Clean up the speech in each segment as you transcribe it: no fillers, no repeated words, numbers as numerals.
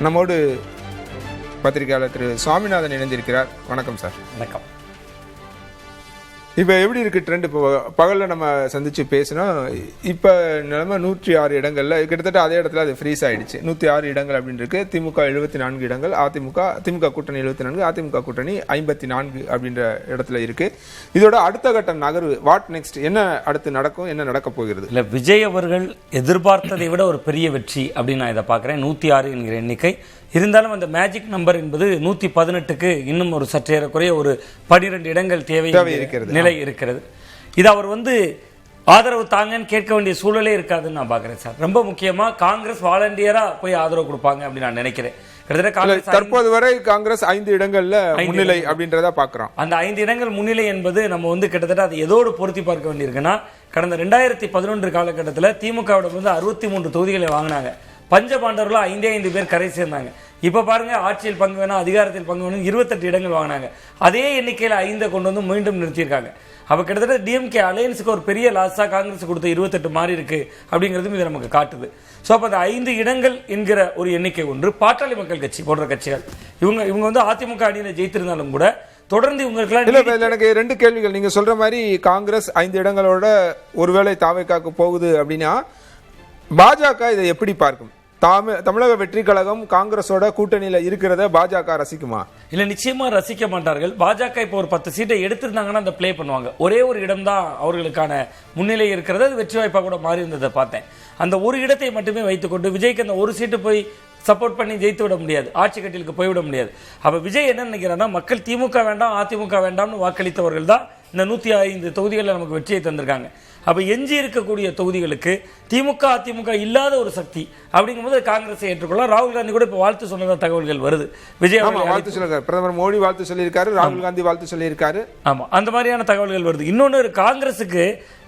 நம்மோடு பத்திரிகையாளர் திரு சுவாமிநாதன் இணைந்திருக்கிறார். வணக்கம் சார். வணக்கம். இப்போ எப்படி இருக்குது ட்ரெண்ட்? இப்போ பகலில் நம்ம சந்தித்து பேசினோம். இப்போ நிலைமை 106 இடங்களில் கிட்டத்தட்ட அதே இடத்துல அது ஃப்ரீஸ் ஆகிடுச்சு. 106 இடங்கள் அப்படின்னு இருக்குது. திமுக 74 இடங்கள், திமுக கூட்டணி 74, அதிமுக கூட்டணி 54 அப்படின்ற இடத்துல இருக்குது. இதோட அடுத்த கட்ட நகர்வு வாட் நெக்ஸ்ட்? என்ன அடுத்து நடக்கும், என்ன நடக்க போகிறது? இல்லை, விஜய் அவர்கள் எதிர்பார்த்ததை விட ஒரு பெரிய வெற்றி அப்படின்னு நான் இதை பார்க்குறேன். 106 என்கிற எண்ணிக்கை இருந்தாலும் அந்த மேஜிக் நம்பர் என்பது 118க்கு இன்னும் ஒரு சற்றேறக்குறைய ஒரு 12 இடங்கள் தேவை நிலை இருக்கிறது. இது அவர் ஆதரவு தாங்கன்னு கேட்க வேண்டிய சூழலே இருக்காதுன்னு நான் பார்க்குறேன் சார். ரொம்ப முக்கியமாக காங்கிரஸ் வாலண்டியராக போய் ஆதரவு கொடுப்பாங்க அப்படின்னு நான் நினைக்கிறேன். தற்போது வரை காங்கிரஸ் 5 இடங்கள்ல முன்னிலை அப்படின்றத பார்க்கிறோம். அந்த 5 இடங்கள் முன்னிலை என்பது நம்ம கிட்டத்தட்ட அதை எதோடு பொருத்தி பார்க்க வேண்டியிருக்குன்னா, கடந்த 2011 காலகட்டத்தில் திமுகவிடம் 63 தொகுதிகளை வாங்கினாங்க. பஞ்சபாண்டவர்கள் 5 பேர் கரை சேர்ந்தாங்க. இப்ப பாருங்க, ஆட்சியில் பங்கு வேணும், அதிகாரத்தில் பங்கு வேணும், 28 இடங்கள் வாங்கினாங்க. அதே எண்ணிக்கையில் 5 கொண்டு மீண்டும் நிறுத்தியிருக்காங்க. அப்ப கிட்டத்தட்ட டிஎம்கே அலையன்ஸுக்கு ஒரு பெரிய லாஸா காங்கிரஸ் கொடுத்த 28 மாறி இருக்கு அப்படிங்கிறதும் இது நமக்கு காட்டுது. ஸோ அப்போ அந்த 5 இடங்கள் என்கிற ஒரு எண்ணிக்கை ஒன்று. பாட்டாளி மக்கள் கட்சி போன்ற கட்சிகள் இவங்க அதிமுக அணியில ஜெயித்திருந்தாலும் கூட தொடர்ந்து இவங்களுக்கு எனக்கு 2 கேள்விகள். நீங்க சொல்ற மாதிரி காங்கிரஸ் 5 இடங்களோட ஒருவேளை தாவேக்காக்கு போகுது அப்படின்னா பாஜக இதை எப்படி பார்க்கும்? தமிழக வெற்றி கழகம் காங்கிரஸோட கூட்டணியில இருக்கிறத பாஜக ரசிக்குமா? இல்ல, நிச்சயமா ரசிக்க மாட்டார்கள். பாஜக இப்போ ஒரு 10 சீட்டை எடுத்திருந்தாங்கன்னா அந்த பிளே பண்ணுவாங்க. ஒரே ஒரு இடம் தான் அவர்களுக்கான முன்னிலை இருக்கிறது. அது வெற்றி வாய்ப்பா கூட மாறி இருந்ததை பார்த்தேன். அந்த ஒரு இடத்தை மட்டுமே வைத்துக்கொண்டு விஜய்க்கு அந்த ஒரு சீட்டு போய் சப்போர்ட் பண்ணி ஜெயித்து விட முடியாது, ஆட்சி கட்டிலுக்கு போய்விட முடியாது. அப்ப விஜய் என்ன நினைக்கிறான்னா, மக்கள் திமுக வேண்டாம் அதிமுக வேண்டாம்னு வாக்களித்தவர்கள் தான் இந்த 105 தொகுதிகளில் நமக்கு வெற்றியை தந்திருக்காங்க. அப்ப எஞ்சி இருக்கக்கூடிய தொகுதிகளுக்கு திமுக அதிமுக இல்லாத ஒரு சக்தி அப்படிங்கும்போது காங்கிரஸை ஏற்றுக்கொள்ளலாம். ராகுல் காந்தி கூட இப்ப வாழ்த்து சொன்னதா தகவல்கள் வருது. விஜய் வாழ்த்து சொல்லிருக்காரு, பிரதமர் மோடி வாழ்த்து சொல்லியிருக்காரு, ராகுல் காந்தி வாழ்த்து சொல்லியிருக்காரு. ஆமா, அந்த மாதிரியான தகவல்கள் வருது. இன்னொன்று, காங்கிரஸுக்கு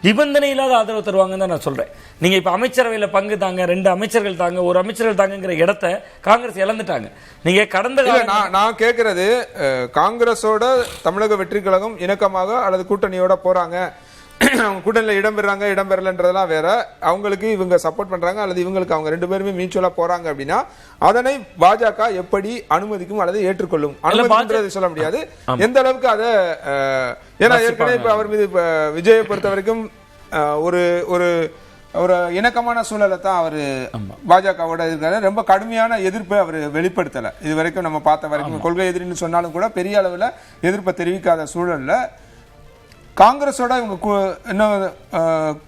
நிபந்தனை இல்லாத ஆதரவு தருவாங்கன்னு தான் நான் சொல்றேன். நீங்க இப்ப அமைச்சரவையில பங்கு தாங்க, 2 அமைச்சர்கள் தாங்க, ஒரு அமைச்சர்கள் தாங்கிற இடத்தை காங்கிரஸ் இழந்துட்டாங்க. நீங்க கடந்த நான் கேட்கறது, காங்கிரஸோட தமிழக வெற்றி கழகம் இணக்கமாக அல்லது கூட்டணியோட போறாங்க, அவங்க கூட்டணியில் இடம் பெறலன்றதெல்லாம் வேற. அவங்களுக்கு இவங்க சப்போர்ட் பண்றாங்க அல்லது இவங்களுக்கு அவங்க 2 பேருமே மியூச்சுவலா போறாங்க அப்படின்னா அதனை பாஜக எப்படி அனுமதிக்கும் அல்லது ஏற்றுக்கொள்ளும்? அனுமதின்றது சொல்ல முடியாது எந்த அளவுக்கு அதை. ஏன்னா ஏற்கனவே இப்ப அவர் மீது விஜயை பொறுத்த வரைக்கும் ஒரு ஒரு ஒரு இணக்கமான சூழலை தான் அவர் பாஜகவோட இருக்காரு. ரொம்ப கடுமையான எதிர்ப்பை அவர் வெளிப்படுத்தலை இது வரைக்கும். நம்ம பார்த்த வரைக்கும் கொள்கை எதிரின்னு சொன்னாலும் கூட பெரிய அளவில் எதிர்ப்பை தெரிவிக்காத சூழல்ல காங்கிரஸோட இவங்க இன்னும்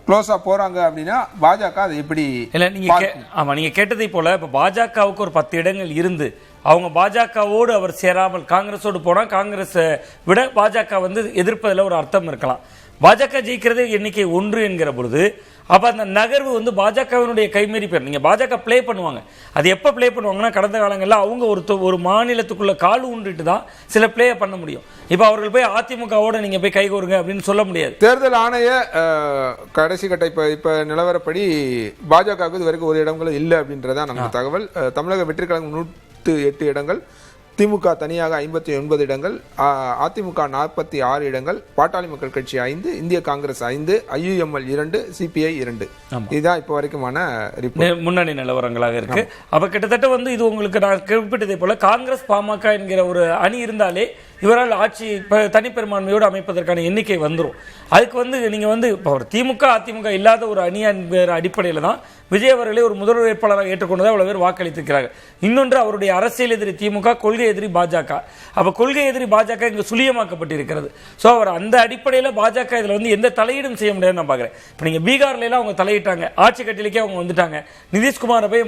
க்ளோஸா போறாங்க அப்படின்னா பாஜக அதை எப்படி? இல்ல, நீங்க கேட்டதை போல இப்ப பாஜகவுக்கு ஒரு 10 இடங்கள் இருந்து அவங்க பாஜகவோடு அவர் சேராமல் காங்கிரஸோடு போனா காங்கிரஸ் விட பாஜக எதிர்ப்பதில் ஒரு அர்த்தம் இருக்கலாம். பாஜக ஜெயிக்கிறது எண்ணிக்கை 1 என்கிற பொழுது அப்ப அந்த நகர்வு பாஜகவினுடைய கைமீறி பேர். நீங்க பாஜக பிளே பண்ணுவாங்க. அது எப்ப பிளே பண்ணுவாங்கன்னா, கடந்த காலங்களில் அவங்க ஒரு மாநிலத்துக்குள்ள கால் ஊன்றிட்டு தான் சில பிளே பண்ண முடியும். இப்ப அவர்கள் போய் அதிமுகவோட நீங்க போய் கைகோருங்க அப்படின்னு சொல்ல முடியாது. தேர்தல் ஆணைய கடைசி கட்ட இப்ப நிலவரப்படி பாஜகவுக்கு இது வரைக்கும் ஒரு இடங்களும் இல்லை அப்படின்றதான் நமக்கு தகவல். தமிழக வெற்றி கழகம் 108 இடங்கள், திமுக தனியாக 59 இடங்கள், அதிமுக 46 இடங்கள், பாட்டாளி மக்கள் கட்சி 5, இந்திய காங்கிரஸ் 5, IUML 2, CPI 2. இதுதான் இப்போ வரைக்குமான முன்னணி நிலவரங்களாக இருக்கு. அப்ப கிட்டத்தட்ட இது உங்களுக்கு நான் குறிப்பிட்டதை போல காங்கிரஸ் பாமக என்கிற ஒரு அணி இருந்தாலே இவரால் ஆட்சி தனிப்பெரும்பான்மையோடு அமைப்பதற்கான எண்ணிக்கை வந்துடும். அதுக்கு நீங்க இப்போ ஒரு திமுக அதிமுக இல்லாத ஒரு அணி என்கிற அடிப்படையில் தான் விஜய் அவர்களை ஒரு முதல்வர் வேட்பாளராக ஏற்றுக்கொண்டதை அவ்வளவு பேர் வாக்களித்திருக்கிறார்கள். இன்னொன்று, அவருடைய அரசியல் எதிரி திமுக, கொள்கை எதிரி பாஜக. அப்ப கொள்கை எதிரி பாஜக இங்கு சுழியமாக்கப்பட்டிருக்கிறது. ஸோ அவர் அந்த அடிப்படையில் பாஜக இதுல எந்த தலையீடும் செய்ய முடியாதுன்னு நான் பார்க்குறேன். இப்போ நீங்க பீகார்ல எல்லாம் அவங்க தலையிட்டாங்க, ஆட்சி கட்டிலுக்கே அவங்க வந்துட்டாங்க, நிதிஷ்குமாரை போய்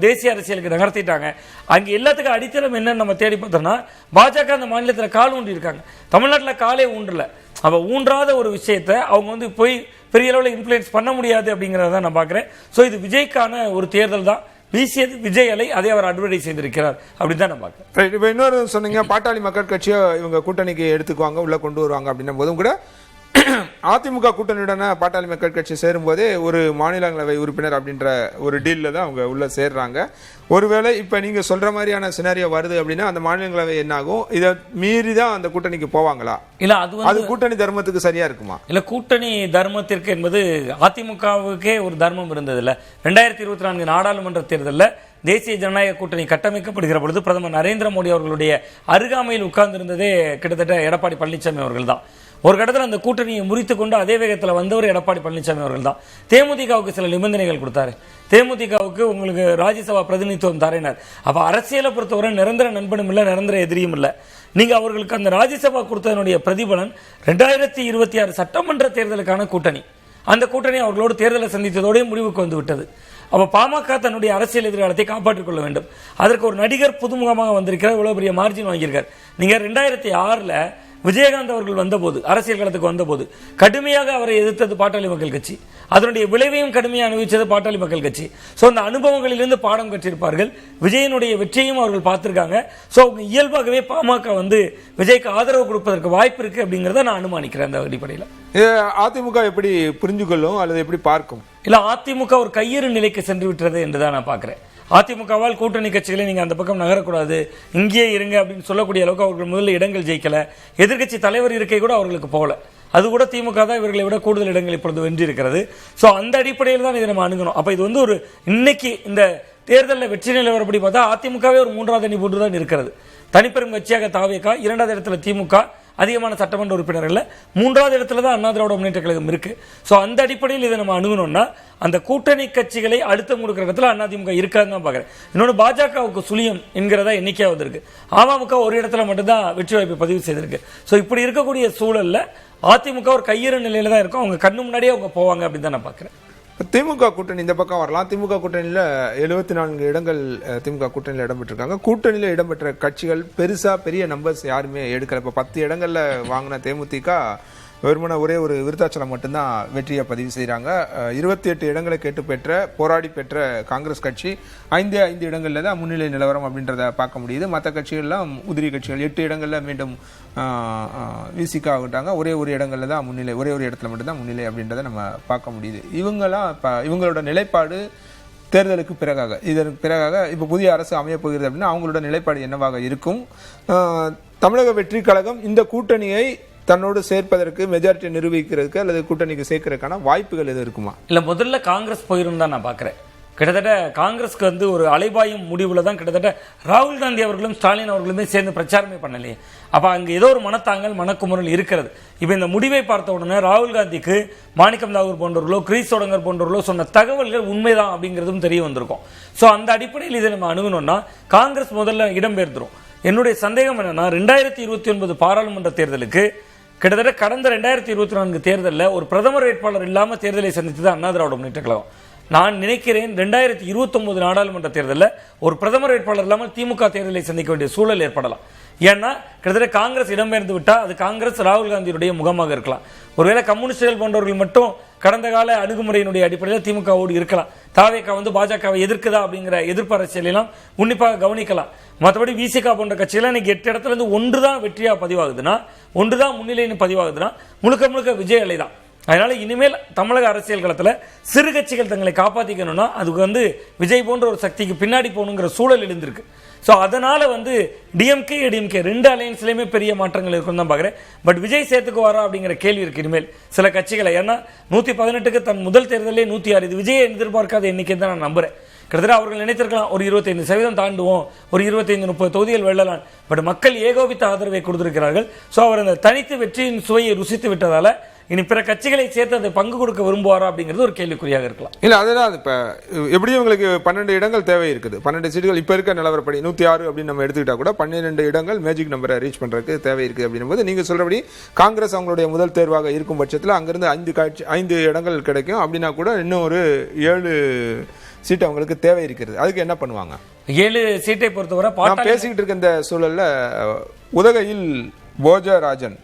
தேசிய அரசியலுக்கு நகர்த்திட்டாங்க. அங்க எல்லாத்துக்கும் அடித்தளம் என்னன்னு நம்ம தேடி பார்த்தோம்னா பாஜக அந்த மாநிலத்தில் கால் ஊன்றி இருக்காங்க. தமிழ்நாட்டில் காலே ஊன்றல. அப்ப ஊன்றாத ஒரு விஷயத்தை அவங்க போய் பெரிய அளவில் இன்ஃப்ளூயன்ஸ் பண்ண முடியாது அப்படிங்கிறத நான் பார்க்குறேன். ஸோ இது விஜய்க்கான ஒரு தேர்தல் தான். வீசியது விஜய் அலை, அதை அவர் அட்வர்டைஸ் செய்திருக்கிறார் அப்படின்னு தான் நான் பார்க்குறேன். இப்போ இன்னொரு சொன்னீங்க, பாட்டாளி மக்கள் கட்சியை இவங்க கூட்டணிக்கு எடுத்துக்குவாங்க, உள்ள கொண்டு வருவாங்க அப்படின்னும் போதும் கூட அதிமுக கூட்டணியுடன பாட்டாளி மக்கள் கட்சி சேரும் போதே ஒரு மாநிலங்களவை உறுப்பினர் அப்படின்ற ஒரு டீல்ல தான் அவங்க உள்ள சேர்றாங்க. ஒருவேளை இப்ப நீங்க சொல்ற மாதிரியான சினாரியோ வருது அப்படின்னா அந்த மாநிலங்களவை என்ன ஆகும்? இதை மீறி தான் அந்த கூட்டணிக்கு போவாங்களா? இல்ல, அது கூட்டணி தர்மத்துக்கு சரியா இருக்குமா? இல்ல, கூட்டணி தர்மத்திற்கு என்பது அதிமுகவுக்கே ஒரு தர்மம் இருந்தது இல்ல. 2024 நாடாளுமன்ற தேர்தலில் தேசிய ஜனநாயக கூட்டணி கட்டமைக்கப்படுகிற பொழுது பிரதமர் நரேந்திர மோடி அவர்களுடைய அருகாமையில் உட்கார்ந்திருந்ததே கிட்டத்தட்ட எடப்பாடி பழனிசாமி அவர்கள் தான். ஒரு கட்டத்தில் அந்த கூட்டணியை முறித்து கொண்டு அதே வேகத்தில் வந்தவர் எடப்பாடி பழனிசாமி அவர்கள் தான். தேமுதிகவுக்கு சில நிபந்தனைகள் கொடுத்தாரு. தேமுதிகவுக்கு உங்களுக்கு ராஜ்யசபா பிரதிநிதித்துவம் தரேனார். அப்ப அரசியலை பொறுத்தவரை நிரந்தர நண்பனும் இல்லை, நிரந்தர எதிரியும் இல்லை. நீங்க அவர்களுக்கு அந்த ராஜ்யசபா கொடுத்ததனுடைய பிரதிபலன் 2026 சட்டமன்ற தேர்தலுக்கான கூட்டணி. அந்த கூட்டணி அவர்களோடு தேர்தலை சந்தித்ததோடய முடிவுக்கு வந்து விட்டது. அப்ப பாமக தன்னுடைய அரசியல் எதிர்காலத்தை காப்பாற்றிக் கொள்ள வேண்டும். அதற்கு ஒரு நடிகர் புதுமுகமாக வந்திருக்கிறார், இவ்வளவு பெரிய மார்ஜின் வாங்கியிருக்கார். நீங்க 2006 விஜயகாந்த் அவர்கள் வந்தபோது, அரசியல் களத்துக்கு வந்தபோது கடுமையாக அவரை எதிர்த்தது பாட்டாளி மக்கள் கட்சி. அதனுடைய விளைவையும் கடுமையாக அனுபவிச்சது பாட்டாளி மக்கள் கட்சி. சோ அந்த அனுபவங்களிலிருந்து பாடம் கற்றிருப்பார்கள். விஜயனுடைய வெற்றியையும் அவர்கள் பார்த்திருக்காங்க. சோ இயல்பாகவே பாமக விஜய்க்கு ஆதரவு கொடுப்பதற்கு வாய்ப்பு இருக்கு அப்படிங்கறத நான் அனுமானிக்கிறேன். அந்த அடிப்படையில் அதிமுக எப்படி புரிஞ்சுக்கொள்ளும் அல்லது எப்படி பார்க்கும்? இல்ல, அதிமுக ஒரு கையெறு நிலைக்கு சென்று விட்டது என்றுதான் நான் பார்க்கிறேன். அதிமுகவால் கூட்டணி கட்சிகளை நீங்க அந்த பக்கம் நகரக்கூடாது, இங்கேயே இருங்க அப்படின்னு சொல்லக்கூடிய அளவுக்கு அவர்கள் முதல்ல இடங்கள் ஜெயிக்கல. எதிர்க்கட்சி தலைவர் இருக்கை கூட அவர்களுக்கு போகல. அது கூட திமுக தான் இவர்களை விட கூடுதல் இடங்கள் இப்பொழுது வென்றிருக்கிறது. சோ அந்த அடிப்படையில் தான் இதை நம்ம அணுகணும். அப்ப இது ஒரு இன்னைக்கு இந்த தேர்தலில் வெற்றி நிலவரப்படி பார்த்தா அதிமுகவே ஒரு 3வது அணி போன்று தான் இருக்கிறது. தனிப்பெரும் கட்சியாக தாவேகா, 2வது இடத்துல திமுக, அதிகமான சட்டமன்ற உறுப்பினர்கள், 3வது இடத்துல தான் அண்ணா திராவிட முன்னேற்ற கழகம் இருக்கு. சோ அந்த அடிப்படையில் இதை நம்ம அணுகணும்னா அந்த கூட்டணி கட்சிகளை அழுத்தம் கொடுக்கிற இடத்துல அதிமுக இருக்காதுன்னு தான் பாக்குறேன். இன்னொன்று பாஜகவுக்கு சுழியம் என்கிறதா எண்ணிக்கையாவது இருக்கு. அமமுக ஒரு இடத்துல மட்டும்தான் வெற்றி வாய்ப்பை பதிவு செய்திருக்கு. சோ இப்படி இருக்கக்கூடிய சூழல்ல அதிமுக ஒரு கையெறு நிலையில தான் இருக்கும். அவங்க கண்ணு முன்னாடியே அவங்க போவாங்க அப்படின்னு தான் நான் பாக்குறேன். திமுக கூட்டணி இந்த பக்கம் வரலாம். திமுக கூட்டணியில் 74 இடங்கள் திமுக கூட்டணியில் இடம்பெற்றிருக்காங்க. கூட்டணியில் இடம்பெற்ற கட்சிகள் பெரிய நம்பர்ஸ் யாருமே எடுக்கல. இப்போ 10 இடங்கள்ல வாங்கின தேமுதிக வெறுமன ஒரே ஒரு விருத்தாச்சலம் மட்டும்தான் வெற்றியை பதிவு செய்கிறாங்க. 28 இடங்களை போராடி பெற்ற காங்கிரஸ் கட்சி 5 இடங்கள்ல தான் முன்னிலை நிலவரம் அப்படின்றத பார்க்க முடியுது. மற்ற கட்சிகள்லாம் உதிரி கட்சிகள் 8 இடங்கள்ல மீண்டும் விசிக ஆகிட்டாங்க. ஒரே ஒரு இடங்கள்ல தான் முன்னிலை, ஒரே ஒரு இடத்துல மட்டும்தான் முன்னிலை அப்படின்றத நம்ம பார்க்க முடியுது. இவங்களோட நிலைப்பாடு தேர்தலுக்கு பிறகாக, இதற்கு பிறகாக இப்போ புதிய அரசு அமைய போகிறது அப்படின்னா அவங்களோட நிலைப்பாடு என்னவாக இருக்கும்? தமிழக வெற்றி கழகம் இந்த கூட்டணியை தன்னோடு சேர்ப்பதற்கு, மெஜாரிட்டி நிரூபிக்கிறதுக்கு அல்லது கூட்டணிக்கு சேர்க்கிறதுக்கான வாய்ப்புகள் எது இருக்குமா? இல்ல, முதல்ல காங்கிரஸ் போயிரும் தான் நான் பாக்குறேன். கிட்டத்தட்ட காங்கிரஸ்க்கு ஒரு அலைபாயும் முடிவுல தான் கிட்டத்தட்ட ராகுல் காந்தி அவர்களும் ஸ்டாலின் அவர்களுமே சேர்ந்து பிரச்சாரமே பண்ணலையே. அப்ப அங்க ஏதோ ஒரு மனக்குமுறல் இருக்கிறது. இப்ப இந்த முடிவை பார்த்த உடனே ராகுல் காந்திக்கு மாணிக்கம் தாகூர் போன்றவர்களோ, கிரீஸ் சோடங்கர் போன்றவர்களோ சொன்ன தகவல்கள் உண்மைதான் அப்படிங்கிறதும் தெரிய வந்திருக்கும். சோ அந்த அடிப்படையில் இதை நம்ம அணுகணும்னா காங்கிரஸ் முதல்ல இடம்பெயர்ந்துரும். என்னுடைய சந்தேகம் என்னன்னா 2029 பாராளுமன்ற தேர்தலுக்கு கிட்டத்தட்ட கடந்த 2024 தேர்தலில் ஒரு பிரதமர் வேட்பாளர் இல்லாம தேர்தலை சந்தித்தது அண்ணா திராவிட முன்னேற்ற கழகம். நான் நினைக்கிறேன் 2029 நாடாளுமன்ற தேர்தலில் ஒரு பிரதமர் வேட்பாளர் இல்லாமல் திமுக தேர்தலை சந்திக்க வேண்டிய சூழல் ஏற்படலாம். ஏன்னா கிட்டத்தட்ட காங்கிரஸ் இடம்பெயர்ந்து விட்டா அது காங்கிரஸ் ராகுல் காந்தியுடைய முகமாக இருக்கலாம். ஒருவேளை கம்யூனிஸ்டுகள் போன்றவர்கள் மட்டும் கடந்த கால அணுகுமுறையினுடைய அடிப்படையில் திமுகவோடு இருக்கலாம். தாவேகா பாஜகவை எதிர்க்குதா அப்படிங்கிற எதிர்ப்பு அரசியலாம் உன்னிப்பாக கவனிக்கலாம். மற்றபடி விசிகா போன்ற கட்சிகள் இன்னைக்கு 8 இடத்துல இருந்து ஒன்றுதான் வெற்றியா பதிவாகுதுன்னா, ஒன்றுதான் முன்னிலைன்னு பதிவாகுதுன்னா முழுக்க விஜய் அலை தான். அதனால இனிமேல் தமிழக அரசியல் களத்துல சிறு கட்சிகள் தங்களை காப்பாத்திக்கணும்னா அதுக்கு விஜய் போன்ற ஒரு சக்திக்கு பின்னாடி போகணுங்கிற சூழல் எழுந்திருக்கு. சோ அதனால டிஎம்கே ஏடிஎம்கே 2 அலையன்ஸ்லயுமே பெரிய மாற்றங்கள் இருக்கும் தான் பாக்குறேன். பட் விஜய் சேர்த்துக்குவாரா அப்படிங்கிற கேள்வி இருக்கு இனிமேல் சில கட்சிகளை. ஏன்னா 118க்கு தன் முதல் தேர்தலே 106, இது விஜய் எதிர்பார்க்காத எண்ணிக்கை தான் நான் நம்புறேன். கிட்டத்தட்ட அவர்கள் நினைத்திருக்கலாம் ஒரு 25% தாண்டுவோம், ஒரு 25-30 தொகுதிகள் வெல்லலாம். பட் மக்கள் ஏகோபித்த ஆதரவை கொடுத்திருக்கிறார்கள். சோ அவர் அந்த தனித்து வெற்றியின் சுவையை ருசித்து விட்டதால இனி பிற கட்சிகளை சேர்த்து அதை பங்கு கொடுக்க விரும்புவாரா அப்படிங்கிறது ஒரு கேள்விக்குறியாக இருக்கலாம். இல்ல, அதனால இப்ப எப்படியும் உங்களுக்கு 12 இடங்கள் தேவை இருக்குது. 12 சீட்டுகள் இப்ப இருக்க நிலவரப்படி 106 அப்படின்னு நம்ம எடுத்துக்கிட்டா கூட 12 இடங்கள் மேஜிக் நம்பரை ரீச் பண்றதுக்கு தேவை இருக்கு. அப்படின்னும் போது நீங்க சொல்றபடி காங்கிரஸ் அவங்களுடைய முதல் தேர்வாக இருக்கும் பட்சத்தில் அங்கிருந்து 5 இடங்கள் கிடைக்கும். அப்படின்னா கூட இன்னும் ஒரு 7 சீட் அவங்களுக்கு தேவை இருக்கிறது. அதுக்கு என்ன பண்ணுவாங்க? 7 சீட்டை பொறுத்தவரை பேசிக்கிட்டு இருக்க இந்த சூழல்ல உதகையில் போஜராஜன்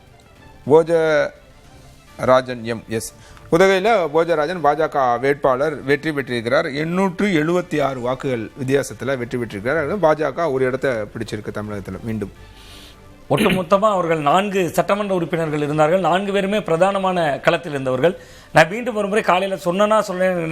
எம்.எஸ். உதகையில் போஜராஜன் பாஜக வேட்பாளர் வெற்றி பெற்றிருக்கிறார். 876 வாக்குகள் வித்தியாசத்தில் வெற்றி பெற்றிருக்கிறார். பாஜக ஒரு இடத்தை பிடிச்சிருக்கு தமிழகத்தில். மீண்டும் ஒட்டுமொத்தமாக அவர்கள் 4 சட்டமன்ற உறுப்பினர்கள் இருந்தார்கள். 4 பேருமே பிரதானமான களத்தில் இருந்தவர்கள். நான் மீண்டும் ஒருமுறை காலையில் சொன்னா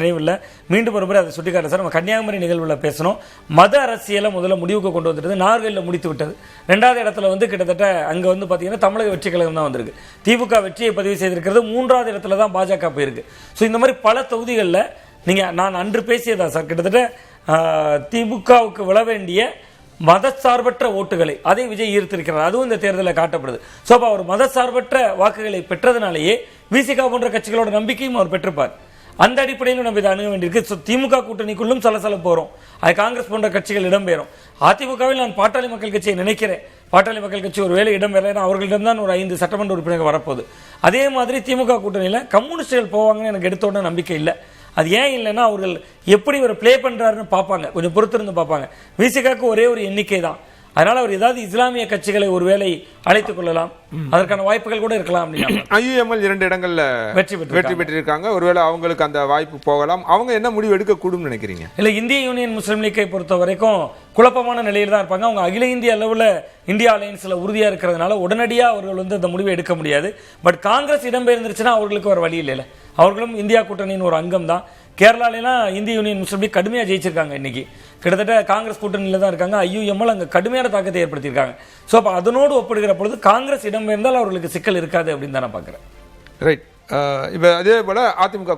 நினைவில்லை, மீண்டும் ஒருமுறை அதை சுட்டிக்காட்ட சார். நம்ம கன்னியாகுமரி நிகழ்வில் பேசணும். மத அரசியலை முதல்ல முடிவுக்கு கொண்டு வந்துட்டு நார்வேலில் முடித்து விட்டது. 2வது இடத்துல கிட்டத்தட்ட அங்கே பார்த்தீங்கன்னா தமிழக வெற்றி கழகம் தான் வந்திருக்கு. திமுக வெற்றியை பதிவு செய்திருக்கிறது. 3வது இடத்துல தான் பாஜக போயிருக்கு. ஸோ இந்த மாதிரி பல தொகுதிகளில் நான் அன்று பேசியதா சார், கிட்டத்தட்ட திமுகவுக்கு விழ வேண்டிய மதசார்பற்ற ஓட்டுகளை அதை விஜய் ஈர்த்திருக்கிறார். அதுவும் இந்த தேர்தலில் காட்டப்படுது. ஸோ அப்போ அவர் மதசார்பற்ற வாக்குகளை பெற்றதுனாலேயே விசிகா போன்ற கட்சிகளோட நம்பிக்கையும் அவர் பெற்றிருப்பார். அந்த அடிப்படையில் நம்ம இதை அணுக வேண்டியிருக்கு. திமுக கூட்டணிக்குள்ளும் சலசலப்பு வரும், அது காங்கிரஸ் போன்ற கட்சிகள் இடம்பெறும். அதிமுகவில் நான் பாட்டாளி மக்கள் கட்சியை நினைக்கிறேன். பாட்டாளி மக்கள் கட்சி ஒரு வேலை இடம்பெறல, அவர்களிடம் தான் ஒரு 5 சட்டமன்ற உறுப்பினர்கள் வரப்போகுது. அதே மாதிரி திமுக கூட்டணியில் கம்யூனிஸ்டுகள் போவாங்கன்னு எனக்கு எடுத்த உடனே நம்பிக்கை இல்லை. அது ஏன் இல்லைன்னா அவர்கள் எப்படி ஒரு பிளே பண்றாருன்னு பார்ப்பாங்க, கொஞ்சம் பொறுத்திருந்து பார்ப்பாங்க. விசிகாக்கு ஒரே ஒரு எண்ணிக்கை தான், அதனால அவர் ஏதாவது இஸ்லாமிய கட்சிகளை ஒருவேளை அழைத்துக் கொள்ளலாம், அதற்கான வாய்ப்புகள் கூட இருக்கலாம். IUML 2 இடங்கள்ல வெற்றி பெற்றிருக்காங்க. ஒருவேளை அவங்களுக்கு அந்த வாய்ப்பு போகலாம். அவங்க என்ன முடிவு எடுக்க கூடும் நினைக்கிறீங்க? இல்ல, இந்திய யூனியன் முஸ்லீம் லீக்கை பொறுத்த வரைக்கும் குழப்பமான நிலையில் தான் இருப்பாங்க. அவங்க அகில இந்திய அளவில் இந்தியா அலையன்ஸ்ல உறுதியா இருக்கிறதுனால உடனடியாக அவர்கள் அந்த முடிவை எடுக்க முடியாது. பட் காங்கிரஸ் இடம்பெயர்ந்துருச்சுன்னா அவர்களுக்கு ஒரு வழி இல்லை. அவர்களும் இந்தியா கூட்டணியின் ஒரு அங்கம் தான். கேரளாலாம் இந்திய யூனியன் முஸ்லீம் லீக் கடுமையா ஜெயிச்சிருக்காங்க. இன்னைக்கு கிட்டத்தட்ட காங்கிரஸ் கூட்டணியில தான் இருக்காங்க. IUML அங்க கடுமையான தாக்கத்தை ஏற்படுத்தியிருக்காங்க. ஸோ அப்போ அதனோடு ஒப்பிடுகிற பொழுது காங்கிரஸ் இடம்பெயர்ந்தால் அவர்களுக்கு சிக்கல் இருக்காது அப்படின்னு தான் நான் பார்க்குறேன். ரைட். இப்போ அதே போல அதிமுக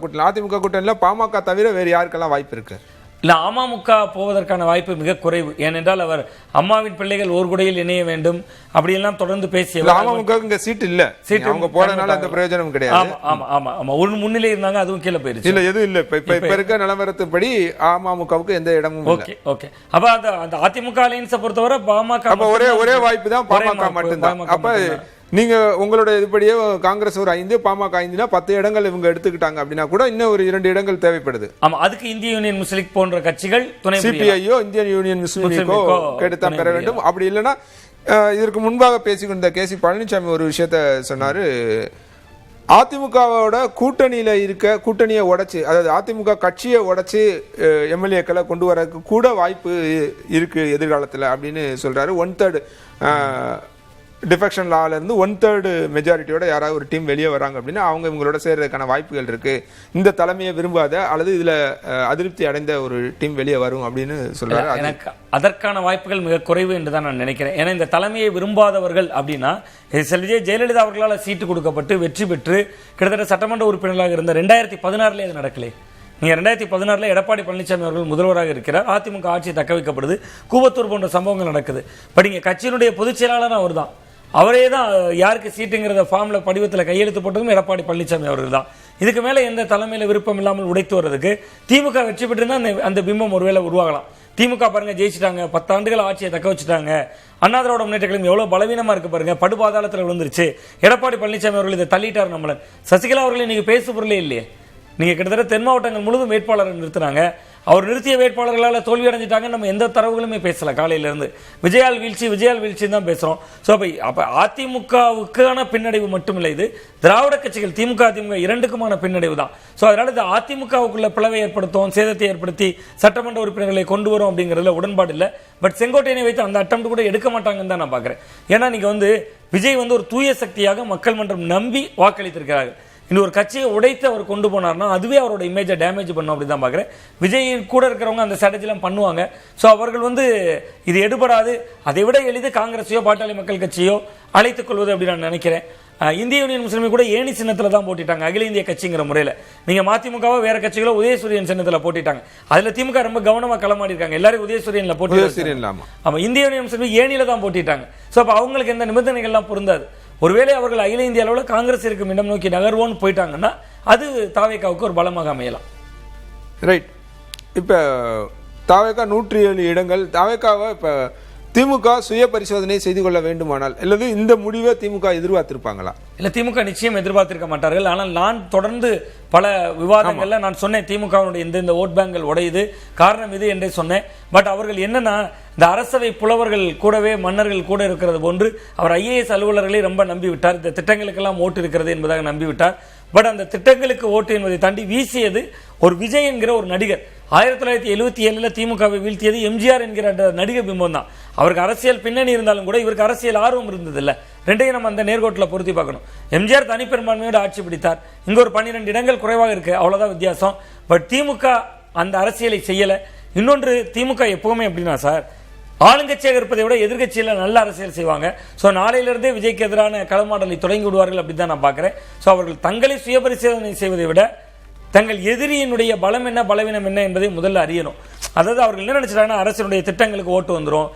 கூட்டணியில் பாமக தவிர வேறு யாருக்கெல்லாம் வாய்ப்பு இருக்கு? இல்ல, அமமுக போவதற்கான வாய்ப்பு மிக குறைவு. ஏனென்றால் அவர் அம்மாவின் பிள்ளைகள் ஓர் குடையில் இணைய வேண்டும் அப்படியெல்லாம் தொடர்ந்து பேசிய அமமுக சீட் இல்ல, அவங்க போனதுனால அந்த பிரயோஜனம் கிடையாது. ஆமா ஆமா ஆமா, ஒரு முன்னிலை இருந்தாங்க, அதுவும் கீழே போயிருச்சு. இல்ல, எதுவும் இல்ல. இப்ப இருக்க நிலவரத்துப்படி அமமுகவுக்கு எந்த இடமும் ஓகே ஓகே. அப்ப அந்த அதிமுக அலையன்ஸை பொறுத்தவரை பாமக ஒரே வாய்ப்பு தான், பாமக மட்டும்தான். அப்ப நீங்க உங்களோட இதுபடியே காங்கிரஸ் ஒரு 5, பாமக 5னா 10 இடங்கள் இவங்க எடுத்துக்கிட்டாங்க அப்படின்னா கூட இன்னும் ஒரு 2 இடங்கள் தேவைப்படுது. ஆமா, அதுக்கு இந்திய யூனியன் முஸ்லீம் லீக் போன்ற கட்சிகள் துணை CPIயோ இந்தியன் யூனியன் முஸ்லீம் லீக்கோ கேட்டுத்தான் பெற வேண்டும். அப்படி இல்லைன்னா இதற்கு முன்பாக பேசிக்கொண்ட KC பழனிசாமி ஒரு விஷயத்த சொன்னாரு. அதிமுகவோட கூட்டணியில கூட்டணியை உடைச்சு, அதாவது அதிமுக கட்சியை உடைச்சு MLAக்களை கொண்டு வரக்கு கூட வாய்ப்பு இருக்கு எதிர்காலத்தில் அப்படின்னு சொல்றாரு. 1/3 டிஃபெக்ஷன் லால இருந்து 1/3 மெஜாரிட்டியோட யாராவது ஒரு டீம் வெளியே வராங்க அப்படின்னா அவங்க இவங்களோட சேர்றதுக்கான வாய்ப்புகள் இருக்கு. இந்த தலைமையை விரும்பாத அல்லது இதுல அதிருப்தி அடைந்த ஒரு டீம் வெளியே வரும் அப்படின்னு சொல்றாரு. எனக்கு அதற்கான வாய்ப்புகள் மிக குறைவு என்று தான் நான் நினைக்கிறேன். ஏன்னா இந்த தலைமையை விரும்பாதவர்கள் அப்படின்னா ஜெயலலிதா அவர்களால் சீட்டு கொடுக்கப்பட்டு வெற்றி பெற்று கிட்டத்தட்ட சட்டமன்ற உறுப்பினர்களாக இருந்த 2016 அது நடக்கலை. நீங்க 2016 எடப்பாடி பழனிசாமி அவர்கள் முதல்வராக இருக்கிறார். அதிமுக ஆட்சி தக்க வைக்கப்படுது, கூவத்தூர் போன்ற சம்பவங்கள் நடக்குது. பட் இங்க கட்சியினுடைய பொதுச் செயலாளர் அவர் தான். அவரே தான் யாருக்கு சீட்டுங்கிறத ஃபார்ம்ல படிவத்தில் கையெழுத்து போட்டதும் எடப்பாடி பழனிசாமி அவர்கள் தான். இதுக்கு மேல எந்த தலைமையில விருப்பம் இல்லாமல் உடைத்து வர்றதுக்கு திமுக வெற்றி பெற்றிருந்தா அந்த பிம்பம் ஒருவேளை உருவாகலாம். திமுக பாருங்க ஜெயிச்சிட்டாங்க, 10 ஆண்டுகள் ஆட்சியை தக்க வச்சுட்டாங்க, அண்ணா திராவிட முன்னேற்ற கழகம் எவ்வளவு பலவீனமா இருக்கு பாருங்க, படுபாதாளத்தில் விழுந்துருச்சு, எடப்பாடி பழனிசாமி அவர்கள் இதை தள்ளிட்டார் நம்மளன். சசிகலா அவர்கள் இன்னைக்கு பேசு பொருளே இல்லையே. நீங்க கிட்டத்தட்ட தென் மாவட்டங்கள் முழுவதும் வேட்பாளர்கள் நிறுத்தினாங்க. அவர் நிறுத்திய வேட்பாளர்களால் தோல்வி அடைஞ்சிட்டாங்க. நம்ம எந்த தரவுகளுமே பேசல. காலையில இருந்து விஜயால் வீழ்ச்சி தான் பேசுறோம். ஸோ அப்ப அதிமுகவுக்கான பின்னடைவு மட்டுமில்லை, இது திராவிட கட்சிகள் திமுக அதிமுக இரண்டுக்குமான பின்னடைவு தான். ஸோ அதனால இது அதிமுகவுக்குள்ள பிளவை ஏற்படுத்தும், சேதத்தை ஏற்படுத்தி சட்டமன்ற உறுப்பினர்களை கொண்டு வரும் அப்படிங்கிறதுல உடன்பாடு இல்லை. பட் செங்கோட்டையனை வைத்து அந்த அட்டம் கூட எடுக்க மாட்டாங்கன்னு தான் நான் பார்க்கிறேன். ஏன்னா நீங்க விஜய் ஒரு தூய சக்தியாக மக்கள் மன்றம் நம்பி வாக்களித்திருக்கிறார்கள். இன்னும் ஒரு கட்சியை உடைத்து அவர் கொண்டு போனார்னா அதுவே அவரோட இமேஜை டேமேஜ் பண்ணும் அப்படி தான் பார்க்குறேன். விஜய் கூட இருக்கிறவங்க அந்த ஸ்ட்ராட்டஜிலாம் பண்ணுவாங்க. ஸோ அவர்கள் இது எடுபடாது. அதை விட எளிது காங்கிரஸையோ பாட்டாளி மக்கள் கட்சியோ அழைத்துக் கொள்வது அப்படி நான் நினைக்கிறேன். இந்திய யூனியன் முஸ்லீம் கூட ஏணி சின்னத்தில் தான் போட்டிட்டாங்க, அகில இந்திய கட்சிங்கிற முறையில். நீங்க மதிமுகவோ வேற கட்சிகளோ உதயசூரியன் சின்னத்தில் போட்டிட்டாங்க. அதுல திமுக ரொம்ப கவனமாக களமாடி இருக்காங்க. எல்லாரும் உதயசூரியன்ல போட்டி, இந்திய யூனியன் முஸ்லீம் ஏணியில தான் போட்டிட்டாங்க. ஸோ அப்போ அவங்களுக்கு எந்த நிபந்தனைகள்லாம் பொருந்தாது. ஒருவேளை அவர்கள் அகில இந்திய அளவில் காங்கிரஸ் இருக்கும் இடம் நோக்கி நகர்வோன்னு போயிட்டாங்கன்னா அது தாவேகாவுக்கு ஒரு பலமாக அமையலாம். ரைட். இப்போ தாவேகா 107 இடங்கள். தாவேகாவை இப்போ திமுக சுய பரிசோதனை செய்து கொள்ள வேண்டுமானால் அல்லது இந்த முடிவை திமுக எதிர்பார்த்திருப்பாங்களா? இல்ல, திமுக நிச்சயம் எதிர்பார்த்திருக்க மாட்டார்கள். ஆனால் நான் தொடர்ந்து பல விவாதங்கள்ல நான் சொன்னேன் திமுகவுடைய இந்த ஓட் பேங்கள் உடையுது, காரணம் இது என்றே சொன்னேன். பட் அவர்கள் என்னன்னா இந்த அரசவை புலவர்கள் கூடவே மன்னர்கள் கூட இருக்கிறது போன்று அவர் IAS அலுவலர்களை ரொம்ப நம்பிவிட்டார். இந்த திட்டங்களுக்கெல்லாம் ஓட்டு இருக்கிறது என்பதாக நம்பிவிட்டார். பட் அந்த திட்டங்களுக்கு ஓட்டு என்பதை தாண்டி வீசியது ஒரு விஜய் என்கிற ஒரு நடிகர். 1977 திமுகவை வீழ்த்தியது எம்ஜிஆர் என்கிற நடிகர் பிம்பம் தான். அவருக்கு அரசியல் பின்னணி இருந்தாலும் கூட இவருக்கு அரசியல் ஆர்வம் இருந்தது இல்ல. ரெண்டையும் நம்ம அந்த நேர்கோட்டில் பொருத்தி பார்க்கணும். எம்ஜிஆர் தனிப்பெரும்பான்மையோடு ஆட்சி பிடித்தார். இங்க ஒரு 12 இடங்கள் குறைவாக இருக்கு, அவ்வளவுதான் வித்தியாசம். பட் திமுக அந்த அரசியலை செய்யல. இன்னொன்று, திமுக எப்பவுமே எப்படின்னா சார், ஆளுங்கட்சியாக இருப்பதை விட எதிர்கட்சியில நல்ல அரசியல் செய்வாங்க. ஸோ நாளையிலிருந்தே விஜய்க்கு எதிரான களமாடலை தொடங்கி விடுவார்கள் அப்படின்னு தான் நான் பார்க்கிறேன். ஸோ அவர்கள் தங்களை சுயபரிசோதனை செய்வதை விட தங்கள் எதிரியினுடைய பலம் என்ன பலவீனம் என்ன என்பதை முதல்ல அறியணும். அதாவது அவர்கள் என்ன நினைச்சிட்டாங்கன்னா அரசினுடைய திட்டங்களுக்கு ஓட்டு வந்துடும்.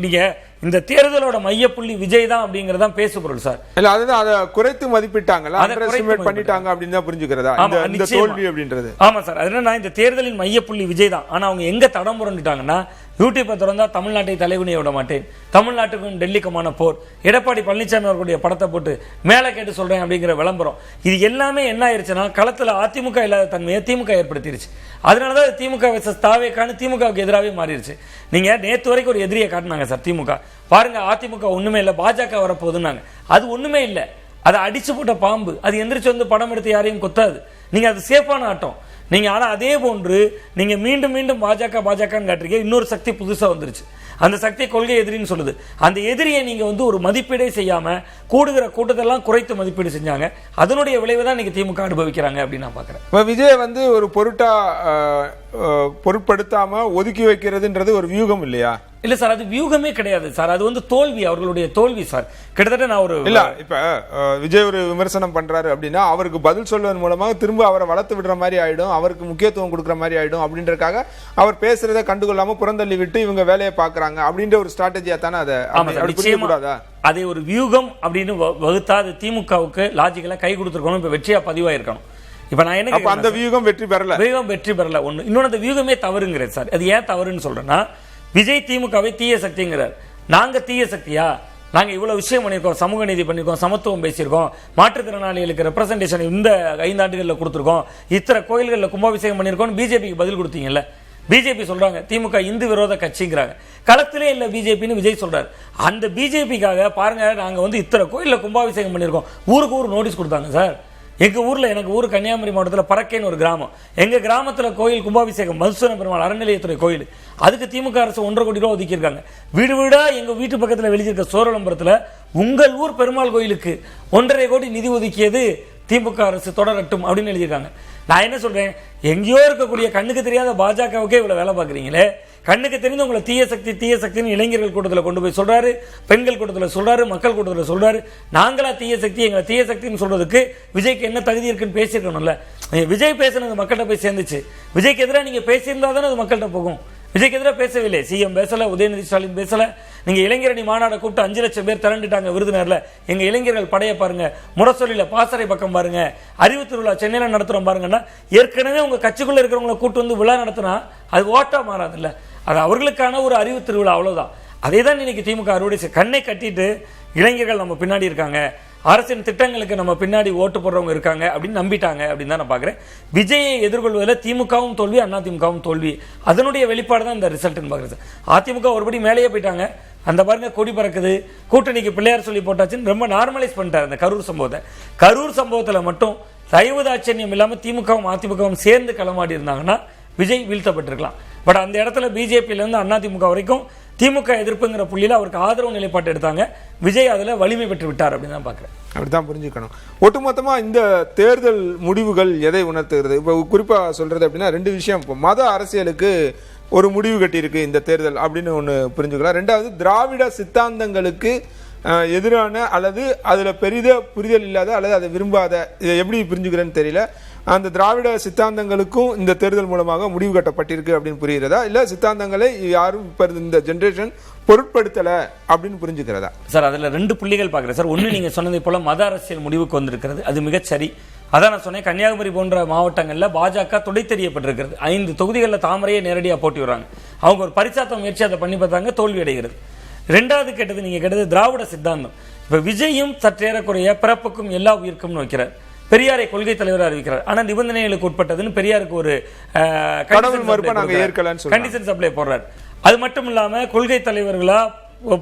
நீங்க இந்த தேர்தலோட மையப்புள்ளி விஜய் தான் அப்படிங்கறத பேசுபொருள் சார். இல்ல அதுதான் அதை குறைத்து மதிப்பிட்டாங்களா, அண்டர்எஸ்டிமேட் பண்ணிட்டாங்க அப்படின்னு தான் புரிஞ்சுக்கிறதா இந்த தோல்வி அப்படின்றது? ஆமா சார். அதனால இந்த தேர்தலின் மையப்புள்ளி விஜய் தான். ஆனா அவங்க எங்க தடம் புரண்டுட்டாங்கன்னா, யூடியூப்பை திறந்தா தமிழ்நாட்டை தலைகுனிய விட மாட்டேன், தமிழ்நாட்டுக்கும் டெல்லிக்குமான போர், எடப்பாடி பழனிசாமி அவர்களுடைய படத்தை போட்டு மேலே கேட்டு சொல்றேன் அப்படிங்கிற விளம்பரம், இது எல்லாமே என்ன ஆயிருச்சுன்னா களத்துல அதிமுக இல்லாத தன்மையை திமுக ஏற்படுத்திருச்சு. அதனாலதான் திமுக வெர்சஸ் தாவேக்கான திமுகவுக்கு எதிராகவே மாறிடுச்சு. நீங்க நேற்று வரைக்கும் ஒரு எதிரியை காட்டினாங்க சார் திமுக. பாருங்க அதிமுக ஒண்ணுமே இல்லை, பாஜக வரப்போகுதுன்னாங்க. அது ஒண்ணுமே இல்லை, அதை அடிச்சு போட்ட பாம்பு. அது எந்திரிச்சு வந்து படம் எடுத்து யாரையும் கொத்தாது. நீங்க அது சேஃபான ஆட்டம் நீங்க. ஆனா அதே போன்று நீங்க மீண்டும் மீண்டும் பாஜகன்னு காட்டுறீங்க. இன்னொரு சக்தி புதுசா வந்துருச்சு. அந்த சக்தி கொள்கை எதிரின்னு சொல்லுது. அந்த எதிரியை நீங்க வந்து ஒரு மதிப்பீடே செய்யாம கூடுகிற கூட்டத்தெல்லாம் குறைத்து மதிப்பீடு செஞ்சாங்க. அதனுடைய விளைவு தான் நீங்க திமுக அனுபவிக்கிறாங்க அப்படின்னு நான் பாக்குறேன். விஜய் வந்து ஒரு பொருட்படுத்தாம ஒதுக்கி வைக்கிறதுன்றது ஒரு வியூகம் இல்லையா? இல்ல சார், அது வியூகமே கிடையாது சார். அது வந்து தோல்வி, அவர்களுடைய தோல்வி சார். கிட்டத்தட்ட நான் ஒரு இல்ல இப்ப விஜய் ஒரு விமர்சனம் பண்றாரு அப்படின்னா அவருக்கு பதில் சொல்வதன் மூலமாக திரும்ப அவரை வளர்த்து விடுற மாதிரி ஆயிடும், அவருக்கு முக்கியத்துவம் கொடுக்குற மாதிரி ஆயிடும். அப்படின்றதுக்காக அவர் பேசுறதை கண்டுகொள்ளாம புறந்தள்ளி விட்டு இவங்க வேலையை பாக்குறாங்க அப்படின்ற ஒரு ஸ்ட்ராட்டஜியா தானே அதை புரியக்கூடாதா? அதை ஒரு வியூகம் அப்படின்னு வகுத்தா அது திமுகவுக்கு லாஜிக்கலா கை கொடுத்துருக்கணும். இப்ப வெற்றியா பதிவாயிருக்கணும். இப்ப நான் என்ன அந்த வியூகம் வெற்றி பெறல ஒண்ணு. இன்னொன்னு அந்த வியூகமே தவறுங்கிறது சார். அது ஏன் தவறுன்னு சொல்றேன்னா, விஜய் திமுகவை தீய சக்திங்கிறார். நாங்க தீய சக்தியா? நாங்க இவ்வளவு விஷயம் பண்ணிருக்கோம், சமூக நீதி பண்ணிருக்கோம், சமத்துவம் பேசியிருக்கோம், மாற்றுத்திறனாளிகளுக்கு ரெப்ரசன்டேஷன் இந்த 5 ஆண்டுகளில் கொடுத்துருக்கோம், இத்தனை கோயில்களில் கும்பாபிஷேகம் பண்ணிருக்கோம். பிஜேபிக்கு பதில் கொடுத்தீங்கல்ல. பிஜேபி சொல்றாங்க திமுக இந்து விரோத கட்சிங்கிறாங்க. களத்திலே இல்ல பிஜேபின்னு விஜய் சொல்றாரு. அந்த பிஜேபிக்காக பாருங்க, நாங்க வந்து இத்தனை கோயில்ல கும்பாபிஷேகம் பண்ணிருக்கோம், ஊருக்கு ஊர் நோட்டீஸ் கொடுத்தாங்க சார். எங்க ஊர்ல, எனக்கு ஊர் கன்னியாகுமரி மாவட்டத்தில் பறக்கேன்னு ஒரு கிராமம், எங்க கிராமத்துல கோயில் கும்பாபிஷேகம், மதுசூதன பெருமாள் அறநிலையத்துறை கோயில், அதுக்கு திமுக அரசு 1.5 கோடி ரூபாய் ஒதுக்கியிருக்காங்க. வீடு வீடா எங்க வீட்டு பக்கத்தில் வெளியிருக்க சோழலம்பரத்தில் உங்கள் ஊர் பெருமாள் கோயிலுக்கு 1.5 கோடி நிதி ஒதுக்கியது திமுக அரசு தொடரட்டும் அப்படின்னு எழுதியிருக்காங்க. நான் என்ன சொல்றேன், எங்கேயோ இருக்கக்கூடிய கண்ணுக்கு தெரியாத பாஜகவுக்கே இவ்வளவு வேலை பார்க்குறீங்களே, கண்ணுக்கு தெரிந்து உங்களை தீய சக்தின்னு இளைஞர்கள் கூட்டத்தில் கொண்டு போய் சொல்றாரு, பெண்கள் கூட்டத்தில் சொல்றாரு, மக்கள் கூட்டத்தில் சொல்றாரு. நாங்களா தீய சக்தி, எங்களை தீய சக்தின்னு சொல்றதுக்கு விஜய்க்கு என்ன தகுதி இருக்குன்னு பேசியிருக்கணும்ல. விஜய் பேசுனது மக்கள்கிட்ட போய் சேர்ந்துச்சு. விஜய்க்கு எதிராக நீங்க பேசியிருந்தா தானே அது மக்கள்கிட்ட போகும். விஜய்க்கு எதிராக பேசவில்லை, சிஎம் பேசல, உதயநிதி ஸ்டாலின் பேசல. நீங்க இளைஞரணி மாநாட கூப்பிட்டு 5 லட்சம் பேர் திரண்டுட்டாங்க விருதுநகர்ல. எங்க இளைஞர்கள் படைய பாருங்க, முரசொலியில பாசறை பக்கம் பாருங்க, அறிவு திருவிழா சென்னையில நடத்துறோம் பாருங்கன்னா, ஏற்கனவே உங்க கட்சிக்குள்ள இருக்கிறவங்களை கூட்டு வந்து விழா நடத்தினா அது ஓட்டா மாறாது இல்ல. அது அவர்களுக்கான ஒரு அறிவு திருவிழா, அவ்வளவுதான். அதே தான் இன்னைக்கு திமுக அறுவடை கண்ணை கட்டிட்டு இளைஞர்கள் நம்ம பின்னாடி இருக்காங்க, அரசின் திட்டங்களுக்கு நம்ம பின்னாடி ஓட்டு போடுறவங்க இருக்காங்க அப்படின்னு நம்பிட்டாங்க அப்படின்னு தான் நான் பார்க்குறேன். விஜயை எதிர்கொள்வதில் திமுகவும் தோல்வி, அதிமுகவும் தோல்வி. அதனுடைய வெளிப்பாடு தான் இந்த ரிசல்ட்னு பார்க்குறது. அதிமுக ஒருபடி மேலேயே போயிட்டாங்க. அந்த பாருங்க கொடி பறக்குது, கூட்டணிக்கு பிள்ளையார் சொல்லி போட்டாச்சுன்னு ரொம்ப நார்மலைஸ் பண்ணிட்டார் அந்த கரூர் சம்பவத்தை. கரூர் சம்பவத்தில் மட்டும் தயவுதாட்சண்யம் இல்லாமல் திமுகவும் அதிமுகவும் சேர்ந்து களமாடி இருந்தாங்கன்னா விஜய் வீழ்த்தப்பட்டிருக்கலாம். பட் அந்த இடத்துல பிஜேபியிலேருந்து அதிமுக வரைக்கும் திமுக எதிர்ப்புங்கிற புள்ளியில் அவருக்கு ஆதரவு நிலைப்பாட்டு எடுத்தாங்க. விஜய் அதில் வலிமை பெற்று விட்டார் அப்படின்னு தான் பார்க்குறேன். அப்படித்தான் புரிஞ்சுக்கணும். ஒட்டுமொத்தமாக இந்த தேர்தல் முடிவுகள் எதை உணர்த்துகிறது? இப்போ குறிப்பாக சொல்றது அப்படின்னா 2 விஷயம். இப்போ மத அரசியலுக்கு ஒரு முடிவு கட்டியிருக்கு இந்த தேர்தல் அப்படின்னு ஒன்று புரிஞ்சுக்கலாம். 2வது திராவிட சித்தாந்தங்களுக்கு எதிரான அல்லது அதில் பெரித புரிதல் இல்லாத அல்லது அதை விரும்பாத, இதை எப்படி புரிஞ்சுக்கிறேன்னு தெரியல, அந்த திராவிட சித்தாந்தங்களுக்கும் இந்த தேர்தல் மூலமாக முடிவு கட்டப்பட்டிருக்கு அப்படின்னு புரிகிறதா, இல்ல சித்தாந்தங்களை யாரும் இப்ப இந்த ஜெனரேஷன் பொருட்படுத்தல அப்படின்னு புரிஞ்சுக்கிறதா? சார் அதுல 2 புள்ளிகள் பார்க்குறேன் சார். ஒன்று நீங்க சொன்னதை போல மத அரசியல் முடிவுக்கு வந்திருக்கிறது, அது மிகச்சரி. அதான் நான் சொன்னேன், கன்னியாகுமரி போன்ற மாவட்டங்களில் பாஜக துடை தெரியப்பட்டிருக்கிறது. 5 தொகுதிகளில் தாமரையே நேரடியாக போட்டி வர்றாங்க. அவங்க ஒரு பரிசாத்த முயற்சி அதை பண்ணி பார்த்தாங்க, தோல்வி அடைகிறது. 2வது கேட்டது நீங்க கேட்டது திராவிட சித்தாந்தம். இப்ப விஜயும் சற்றேறக்குறைய பிறப்புக்கும் எல்லா உயிர்க்கும்னு வைக்கிறார். பெரியாரை கொள்கை தலைவராக அறிவிக்கிறார். ஆனா நிபந்தனைகளுக்கு உட்பட்டதுன்னு பெரியாருக்கு ஒரு கண்டிஷன் சப்ளை போடுறார். அது மட்டும் இல்லாம கொள்கை தலைவர்களா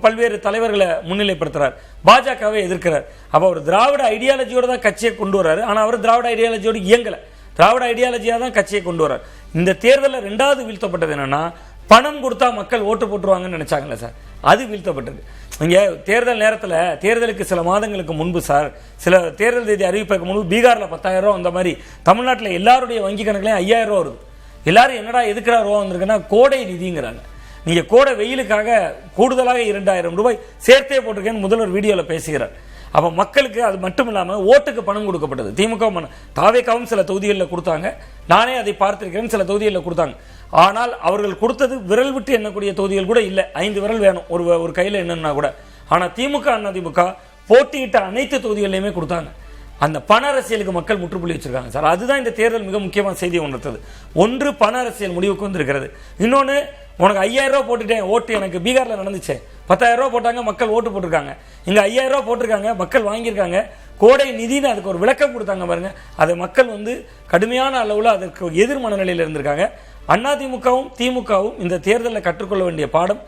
பல்வேறு தலைவர்களை முன்னிலைப்படுத்துறார், பாஜகவை எதிர்க்கிறார். அப்ப ஒரு திராவிட ஐடியாலஜியோட தான் கட்சியை கொண்டு வர்றாரு. ஆனா அவர் திராவிட ஐடியாலஜியோடு இயங்கல, திராவிட ஐடியாலஜியா தான் கட்சியை கொண்டு வர்றார். இந்த தேர்தலில் 2வது வீழ்த்தப்பட்டது என்னன்னா, பணம் கொடுத்தா மக்கள் ஓட்டு போட்டுருவாங்கன்னு நினைச்சாங்கல்ல சார், அது வீழ்த்தப்பட்டது. இங்க தேர்தல் நேரத்தில், தேர்தலுக்கு சில மாதங்களுக்கு முன்பு சார், சில தேர்தல் தேதி அறிவிப்பதற்கு முன்பு பீகார்ல 10,000 ரூபா அந்த மாதிரி தமிழ்நாட்டில் எல்லாருடைய வங்கி கணக்குலையும் 5,000 ரூபா வருது. எல்லாரும் என்னடா எதுக்குறா ரூபா வந்திருக்குன்னா கோடை நிதிங்கிறாங்க. நீங்க கோடை வெயிலுக்காக கூடுதலாக 2,000 ரூபாய் சேர்த்தே போட்டிருக்கேன்னு முதல்வர் வீடியோல பேசுகிறார். அப்போ மக்களுக்கு அது மட்டும் இல்லாமல் ஓட்டுக்கு பணம் கொடுக்கப்பட்டது. திமுக தாவேக்காவும் சில தொகுதிகளில் கொடுத்தாங்க, நானே அதை பார்த்திருக்கிறேன், சில தொகுதிகளில் கொடுத்தாங்க. ஆனால் அவர்கள் கொடுத்தது விரல் விட்டு எண்ணக்கூடிய தொகுதிகள் கூட இல்லை. 5 விரல் வேணும் ஒரு கையில் என்னன்னா கூட. ஆனால் திமுக அதிமுக போட்டியிட்ட அனைத்து தொகுதிகளிலுமே கொடுத்தாங்க. அந்த பண அரசியலுக்கு மக்கள் முற்றுப்புள்ளி வச்சிருக்காங்க சார். அதுதான் இந்த தேர்தல் மிக முக்கியமான செய்தியை உணர்த்தது. ஒன்று, பண அரசியல் முடிவுக்கு வந்திருக்கிறது. இன்னொன்று, உனக்கு 5000 ரூபா போட்டுட்டேன், ஓட்டு எனக்கு பீகாரில் நடந்துச்சு, 10000 ரூபா போட்டாங்க, மக்கள் ஓட்டு போட்டிருக்காங்க. இங்கே 5000 ரூபா போட்டிருக்காங்க, மக்கள் வாங்கியிருக்காங்க. கோடை நிதினு அதுக்கு ஒரு விளக்கம் கொடுத்தாங்க பாருங்க. அதை மக்கள் கடுமையான அளவில் அதற்கு எதிர் மனநிலையில் இருந்திருக்காங்க. அதிமுகவும் திமுகவும் இந்த தேர்தலில் கற்றுக்கொள்ள வேண்டிய பாடம்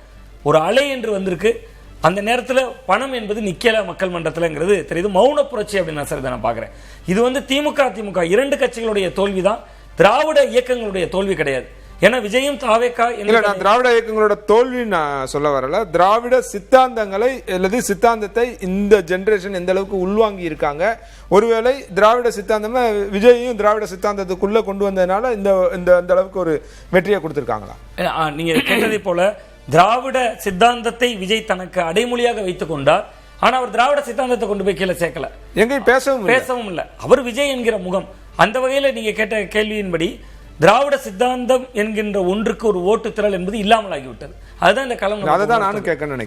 ஒரு அலை என்று வந்திருக்கு. அந்த நேரத்தில் பணம் என்பது நிக்கல மக்கள் மன்றத்தில்ங்கிறது தெரியுது. மௌன புரட்சி அப்படின்னு சார் இதை நான் பார்க்குறேன். இது திமுக அதிமுக 2 கட்சிகளுடைய தோல்வி தான், திராவிட இயக்கங்களுடைய தோல்வி கிடையாது. ஏன்னா விஜயும் தாவேக்கா நான் திராவிட இயக்கங்களோட தோல்வி நான் சொல்ல வரல. திராவிட சித்தாந்தங்களை அல்லது சித்தாந்தத்தை இந்த ஜெனரேஷன் எந்த அளவுக்கு உள்வாங்கி இருக்காங்க. ஒருவேளை திராவிட சித்தாந்தமே விஜயையும் திராவிட சித்தாந்தத்துக்குள்ள கொண்டு வந்ததுனால இந்த அளவுக்கு ஒரு வெற்றியை கொடுத்திருக்காங்களா? நீங்க கேட்டதை போல திராவிட சித்தாந்தத்தை விஜய் தனக்கு அடைமொழியாக வைத்துக் கொண்டார். ஆனா அவர் திராவிட சித்தாந்தத்தை கொண்டு போய் கீழே சேர்க்கல, எங்கேயும் பேசவும் இல்லை. அவர் விஜய் என்கிற முகம். அந்த வகையில் நீங்க கேட்ட கேள்வியின்படி திராவிட சித்தாந்தம் என்கின்ற ஒன்றுக்கு ஒரு ஓட்டு திரள் என்பது இல்லாமல் ஆகிவிட்டது. அதுதான் இந்த களம்,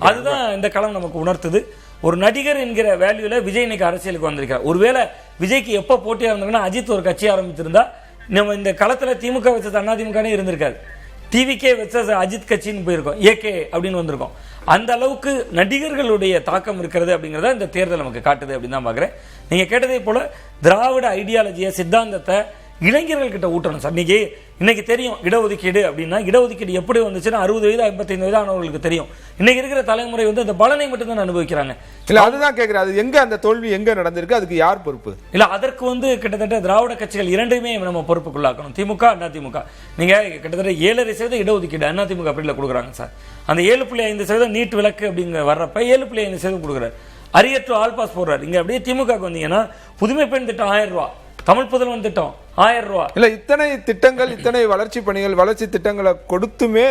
அதுதான் இந்த களம் நமக்கு உணர்த்துது. ஒரு நடிகர் என்கிற வேல்யூல விஜய் இன்னைக்கு அரசியலுக்கு வந்திருக்கார். ஒருவேளை விஜய்க்கு எப்ப போட்டியா இருந்தாங்கன்னா அஜித் ஒரு கட்சி ஆரம்பித்திருந்தா நம்ம இந்த களத்துல திமுக வச்சது அதிமுக இருந்திருக்காது. டிவிகே வச்ச அஜித் கட்சின்னு போயிருக்கோம், ஏகே அப்படின்னு வந்திருக்கோம். அந்த அளவுக்கு நடிகர்களுடைய தாக்கம் இருக்கிறது அப்படிங்கிறத இந்த தேர்தல் நமக்கு காட்டுது அப்படின்னு தான் பார்க்குறேன். நீங்கள் கேட்டதே போல திராவிட ஐடியாலஜியை சித்தாந்தத்தை இளைஞர்கள் கிட்ட ஊட்டணும் சார். இன்னைக்கு தெரியும் இடஒதுக்கீடு அப்படின்னா, இடஒதுக்கீடு எப்படி வந்துச்சுன்னா 60 வயது 55 வயது ஆனவர்களுக்கு தெரியும். இன்னைக்கு இருக்கிற தலைமுறை அந்த பலனை மட்டும் தான் அனுபவிக்கிறாங்க. இல்ல அதுதான் கேட்கிறேன், அது எங்க அந்த தோல்வி எங்க நடந்திருக்கு, அதுக்கு யார் பொறுப்பு? இல்ல அதற்கு கிட்டத்தட்ட திராவிட கட்சிகள் இரண்டுமே நம்ம பொறுப்புக்குள்ளாக்கணும். திமுக அதிமுக நீங்க கிட்டத்தட்ட 7.5% இடஒதுக்கீடு அதிமுக அப்படில கொடுக்குறாங்க சார். அந்த 7.5% நீட் விலக்கு அப்படிங்கிற வர்றப்ப 7.5% கொடுக்குறாரு. அரியர் டு ஆல் பாஸ் போடுறாரு. இங்க அப்படியே திமுக வந்தீங்கன்னா புதுமை பெண் திட்டம் 1000 ரூபாய், தமிழ் புதல்வன் திட்டம் 1000 ரூபாய். இல்ல இத்தனை திட்டங்கள், இத்தனை வளர்ச்சி பணிகள், வளர்ச்சி திட்டங்களை கொடுத்துமே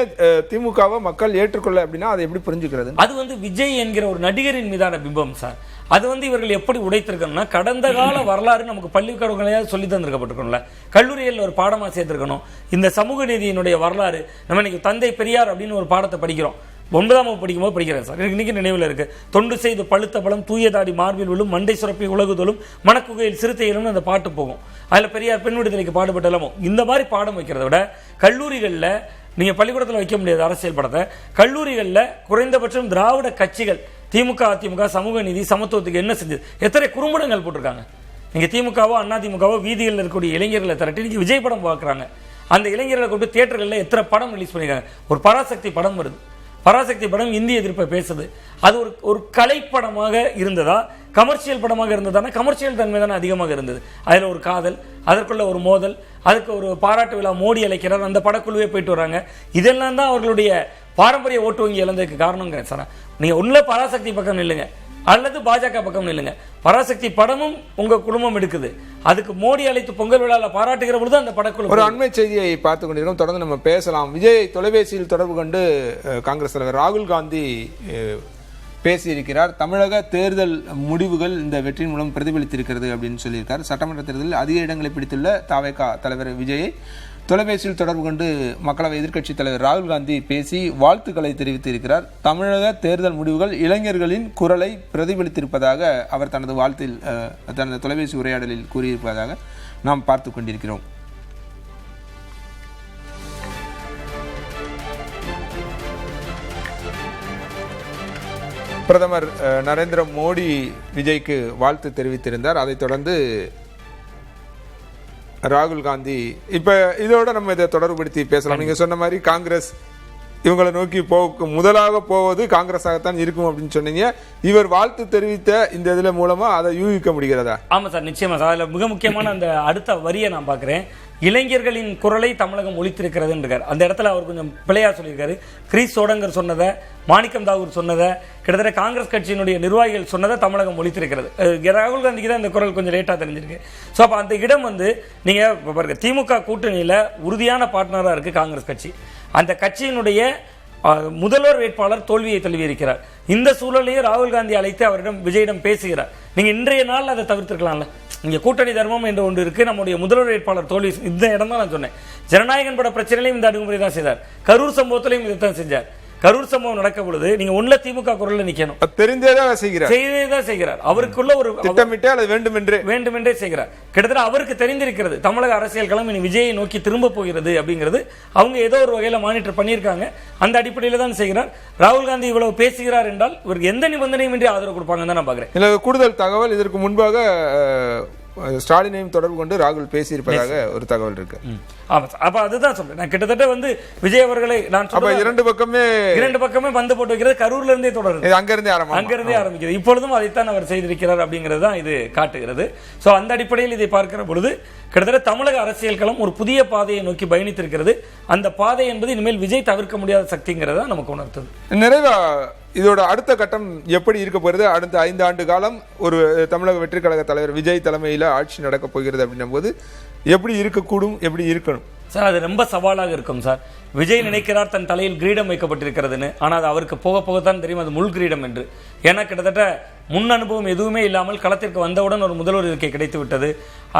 திமுகவை மக்கள் ஏற்றுக்கொள்ள அப்படின்னா அதை எப்படி புரிஞ்சுக்கிறது? அது விஜய் என்கிற ஒரு நடிகரின் மீதான பிம்பம் சார். அது இவர்கள் எப்படி உடைத்திருக்கணும்னா, கடந்த கால வரலாறு நமக்கு பள்ளிக்கூடங்களையாவது சொல்லி தந்திருக்கப்பட்டிருக்கணும்ல, கல்லூரியில் ஒரு பாடமா சேர்த்திருக்கணும். இந்த சமூக நீதியினுடைய வரலாறு நம்ம இன்னைக்கு தந்தை பெரியார் அப்படின்னு ஒரு பாடத்தை படிக்கிறோம். 9ஆம் வகுப்பு படிக்கும்போது படிக்கிறேன் சார். எனக்கு இன்னைக்கு நினைவில் இருக்கு. தொண்டு செய்து பழுத்த பழம் தூயதாடி மார்பில் விழும் மண்டை சுரப்பி உலகுதலும் மணக்குகையில் சிறுத்தையிலும் அந்த பாட்டு போகும். அதில் பெரியார் பெண் விடுதலைக்கு பாடுபட்டலாமோ. இந்த மாதிரி பாடம் வைக்கிறத விட கல்லூரிகளில் நீங்கள் பள்ளிக்கூடத்தில் வைக்க முடியாது அரசியல் படத்தை. கல்லூரிகளில் குறைந்தபட்சம் திராவிட கட்சிகள் திமுக அதிமுக சமூக நீதி சமத்துவத்துக்கு என்ன செஞ்சது, எத்தனை குறும்படங்கள் போட்டிருக்காங்க. நீங்கள் திமுகவோ அதிமுகவோ வீதிகளில் இருக்கக்கூடிய இளைஞர்களை திரட்டி நீங்கள் விஜய் படம் பார்க்குறாங்க. அந்த இளைஞர்களை கொண்டு தியேட்டர்களில் எத்தனை படம் ரிலீஸ் பண்ணியிருக்காங்க. ஒரு பராசக்தி படம் வருது, பராசக்தி படம் இந்திய எதிர்ப்பை பேசுது. அது ஒரு கலைப்படமாக இருந்ததா, கமர்ஷியல் படமாக இருந்ததானா? கமர்ஷியல் தன்மை தானே அதிகமாக இருந்தது. அதில் ஒரு காதல், அதற்குள்ள ஒரு மோதல், அதுக்கு ஒரு பாராட்டு விழா மோடி அழைக்கிறார், அந்த படக்குழுவே போயிட்டு வராங்க. இதெல்லாம் தான் அவர்களுடைய பாரம்பரிய ஓட்டு வங்கி இழந்ததுக்கு காரணம் சார். நீங்க உள்ள பராசக்தி பக்கம் நில்லுங்க அல்லது பாஜக பக்கம் நில்லுங்க. பராசக்தி படமும் உங்க குடும்பம் எடுக்குது, அதுக்கு மோடி அழைத்து பொங்கல் விழாவில் பாராட்டுகிற பொழுது அந்த படக்குழு. ஒரு அண்மை செய்தியை பார்த்து கொண்டிருக்கோம், தொடர்ந்து நம்ம பேசலாம். விஜய் தொலைபேசியில் தொடர்பு கொண்டு காங்கிரஸ் தலைவர் ராகுல் காந்தி பேசியிருக்கிறார். தமிழக தேர்தல் முடிவுகள் இந்த வெற்றியின் மூலம் பிரதிபலித்திருக்கிறது அப்படின்னு சொல்லியிருக்கார். சட்டமன்ற தேர்தலில் அதிக இடங்களை பிடித்துள்ள தாவேகா தலைவர் விஜயை தொலைபேசியில் தொடர்பு கொண்டு மக்களவை எதிர்க்கட்சித் தலைவர் ராகுல் காந்தி பேசி வாழ்த்துக்களை தெரிவித்திருக்கிறார். தமிழக தேர்தல் முடிவுகள் இளைஞர்களின் குரலை பிரதிபலித்திருப்பதாக அவர் தனது வாழ்த்தில் தனது தொலைபேசி உரையாடலில் கூறியிருப்பதாக நாம் பார்த்து கொண்டிருக்கிறோம். பிரதமர் நரேந்திர மோடி விஜய்க்கு வாழ்த்து தெரிவித்திருந்தார். அதைத் தொடர்ந்து ராகுல் காந்தி இப்ப இதோட நம்ம இதை தொடர்புபடுத்தி பேசலாம். நீங்க சொன்ன மாதிரி காங்கிரஸ் இவங்களை நோக்கி முதலாக போவது காங்கிரஸாகத்தான் இருக்கும் அப்படின்னு சொன்னீங்க. இவர் வாழ்த்து தெரிவித்த இந்த இதுல மூலமா அதை யூகிக்க முடிகிறதா? ஆமா சார், நிச்சயமா சார். அதுல மிக முக்கியமான அந்த அடுத்த வரியை நான் பாக்குறேன். இளைஞர்களின் குரலை தமிழகம் ஒலித்திருக்கிறது. அந்த இடத்துல அவர் கொஞ்சம் பிழையா சொல்லியிருக்காரு. கிரீஸ் சோடங்கர் சொன்னதை, மாணிக்கம் தாகூர் சொன்னதை, கிட்டத்தட்ட காங்கிரஸ் கட்சியினுடைய நிர்வாகிகள் சொன்னதை தமிழகம் ஒலித்திருக்கிறது. ராகுல் காந்திக்கு தான் இந்த குரல் கொஞ்சம் லேட்டா தெரிஞ்சிருக்கு. ஸோ அப்போ அந்த இடம் நீங்க பாருங்க, திமுக கூட்டணியில உறுதியான பார்ட்னரா இருக்கு காங்கிரஸ் கட்சி. அந்த கட்சியினுடைய முதல்வர் வேட்பாளர் தோல்வியை தழுவியிருக்கிறார். இந்த சூழலையே ராகுல் காந்தி அழைத்து அவரிடம் விஜயிடம் பேசுகிறார். நீங்க இன்றைய நாள் அதை தவிர்த்திருக்கலாம்ல. இங்க கூட்டணி தர்மம் என்று ஒன்று இருக்கு. நம்முடைய முதல்வர் வேட்பாளர் தோல்வி இந்த இடம் தான் நான் சொன்னேன். ஜனநாயகன் பட பிரச்சனையிலையும் இந்த அணுகுமுறை தான் செய்தார். கரூர் சம்பவத்திலையும் இதைத்தான் செஞ்சார். கரூர் சம்பவம் நடக்க பொழுது நீங்க ஒன்ல திமுக குரல்ல நிக்கணும். தெரிந்தேதான் செய்கிறார். அவருக்குள்ள ஒரு திட்டமிட்டே அது வேண்டுமென்றே செய்கிறார். கிட்டத்தட்ட அவருக்கு தெரிந்திருக்கிறது தமிழக அரசியல் களம் இனி விஜயை நோக்கி திரும்ப போகிறது அப்படிங்கிறது. அவங்க ஏதோ ஒரு வகையில மானிட்டர் பண்ணியிருக்காங்க. அந்த அடிப்படையில தான் செய்கிறார். ராகுல் காந்தி இவ்வளவு பேசுகிறார் என்றால் இவருக்கு எந்த நிபந்தனையும் இன்றி ஆதரவு கொடுப்பாங்க தான் நான் பாக்குறேன். கூடுதல் தகவல் இதற்கு முன்பாக ஸ்டாலினையும் தொடர்பு கொண்டு ராகுல் பேசியிருப்பதாக ஒரு தகவல் இருக்கு. அப்ப அதுதான் சொல்றேன். நான் கிட்டத்தட்ட விஜய் அவர்களை நான் இரண்டு பக்கமே பந்து போட்டு வைக்கிறது கரூர்ல இருந்தே தொடருது. அங்கிருந்தே ஆரம்பிக்கிறது. இப்பொழுதும் அதைத்தான் அவர் செய்திருக்கிறார் அப்படிங்கிறது தான் இது காட்டுகிறது. சோ அந்த அடிப்படையில் இதை பார்க்கிற பொழுது கிட்டத்தட்ட தமிழக அரசியல் களம் ஒரு புதிய பாதையை நோக்கி பயணித்திருக்கிறது. அந்த பாதை என்பது இனிமேல் விஜய் தவிர்க்க முடியாத சக்திங்கிறத நமக்கு உணர்த்துது. நிறைவா இதோட அடுத்த கட்டம் எப்படி இருக்க போகிறது? அடுத்த 5 ஆண்டு காலம் ஒரு தமிழக வெற்றி கழக தலைவர் விஜய் தலைமையில் ஆட்சி நடக்க போகிறது அப்படின்னும் போது எப்படி இருக்கக்கூடும், எப்படி இருக்கணும் சார்? அது ரொம்ப சவாலாக இருக்கும் சார். விஜய் நினைக்கிறார் தன் தலையில் கிரீடம் வைக்கப்பட்டிருக்கிறதுன்னு. ஆனால் அது அவருக்கு போக போகத்தான் தெரியும் அது முள் கிரீடம் என்று. ஏன்னா கிட்டத்தட்ட முன் அனுபவம் எதுவுமே இல்லாமல் களத்திற்கு வந்தவுடன் ஒரு முதல்வர் இருக்கை கிடைத்து விட்டது.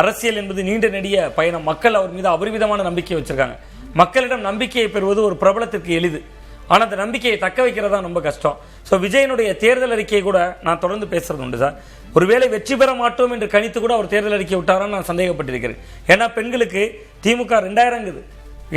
அரசியல் என்பது நீண்ட நெடிய பயணம். மக்கள் அவர் மீது அபரிவிதமான நம்பிக்கை வச்சிருக்காங்க. மக்களிடம் நம்பிக்கையை பெறுவது ஒரு பிரபலத்திற்கு எளிது. ஆனால் அந்த நம்பிக்கையை தக்க வைக்கிறதா ரொம்ப கஷ்டம். ஸோ விஜயனுடைய தேர்தல் அறிக்கையை கூட நான் தொடர்ந்து பேசுறது உண்டு சார். ஒருவேளை வெற்றி பெற மாட்டோம் என்று கணித்து கூட அவர் தேர்தல் அறிக்கை விட்டாரான்னு நான் சந்தேகப்பட்டிருக்கிறேன். ஏன்னா பெண்களுக்கு திமுக 2000